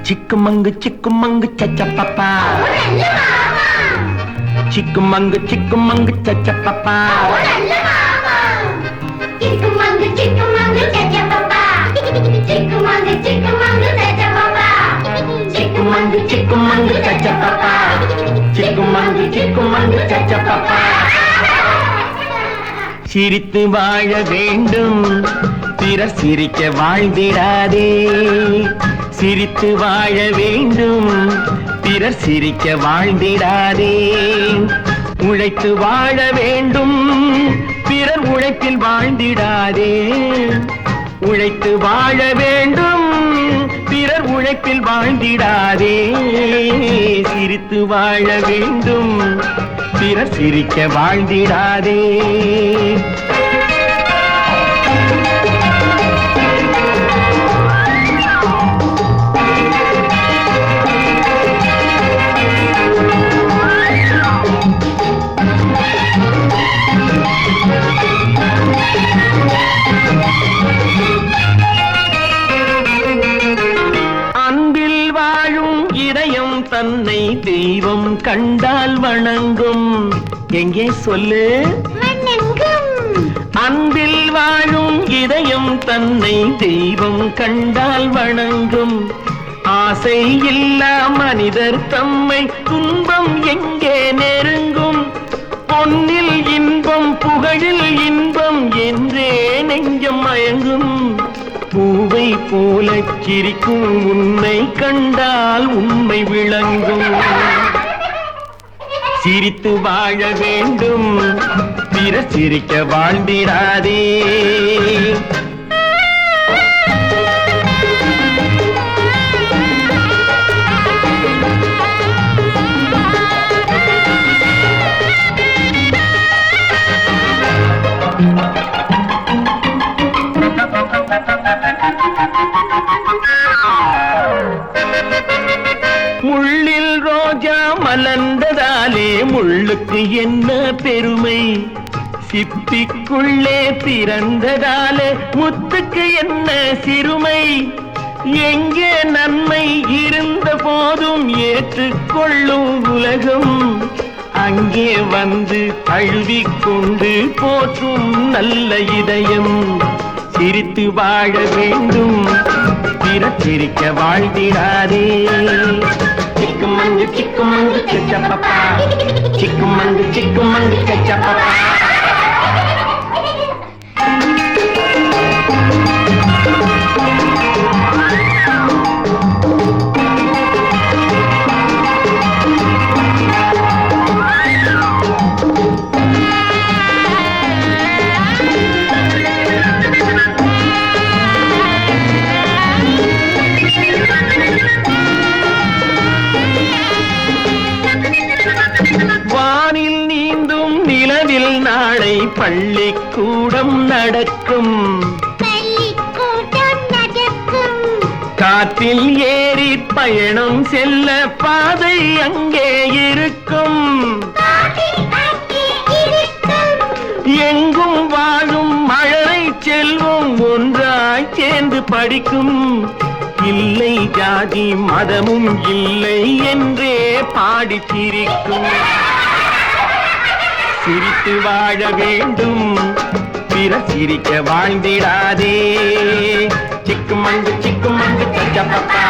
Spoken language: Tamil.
சிக்குமங்கு சச்சப்பப்பா, சிக்குமங்கு சச்சப்பப்பா, சிக்குமங்கு சச்சப்பப்பா, சிக்குமங்கு சச்சப்பப்பா. சிரித்து வாழ வேண்டும், பிறர் சிரிக்க வாழ்ந்திடாதே. சிரித்து வாழ வேண்டும், பிறர் சிரிக்க வாழ்ந்திடாதே. உழைத்து வாழ வேண்டும், பிறர் உழைப்பில் வாழ்ந்திடாதே. உழைத்து வாழ வேண்டும், பிறர் உழைப்பில் வாழ்ந்திடாதே. சிரித்து வாழ வேண்டும், பிறர் சிரிக்க வாழ்ந்திடாதே. அன்பில் வாழும் இதயம் தன்னை தெய்வம் கண்டால் வணங்கும். எங்கே சொல்லு? அன்பில் வாழும் இதயம் தன்னை தெய்வம் கண்டால் வணங்கும். ஆசை இல்லா மனிதர் தம்மை துன்பம் எங்கே நெருங்கும். பொன்னில் இன்பம் புகழில் இன்பம் என்றே நெஞ்சம் மயங்கும். பூவை போல சிரிக்கும் உன்னை கண்டால் உண்மை விளங்கும். சிரித்து வாழ வேண்டும், பிறர் சிரிக்க வாழ்ந்திடாதே. முள்ளில் ரோஜா மலர்ந்ததாலே முள்ளுக்கு என்ன பெருமை. சிப்பிக்குள்ளே பிறந்ததாலே முத்துக்கு என்ன சிறுமை. எங்கே நன்மை இருந்த போதும் ஏற்றுக்கொள்ளும் உலகம், அங்கே வந்து தழுவிக்கொண்டு போற்றும் நல்ல இதயம். சிரித்து வாழ வேண்டும், பிறர் சிரிக்க வாழ்ந்திடாதே. சிக்குமங்கு சச்சப்பப்பா, சிக்குமங்கு சச்சப்பப்பா. வானில் நீந்தும் நிலவில் நாளை பள்ளிக்கூடம் நடக்கும். காற்றில் ஏறி பயணம் செல்ல பாதை அங்கே இருக்கும். எங்கும் வாழும் மழலை செல்வம் ஒன்றாய் சேர்ந்து படிக்கும். இல்லை ஜாதி மதமும் இல்லை என்றே பாடி சிரிக்கும். சிரித்து வாழ வேண்டும், பிறர் சிரிக்க வாழ்ந்திடாதே. சிக்குமங்கு சச்சப்பப்பா.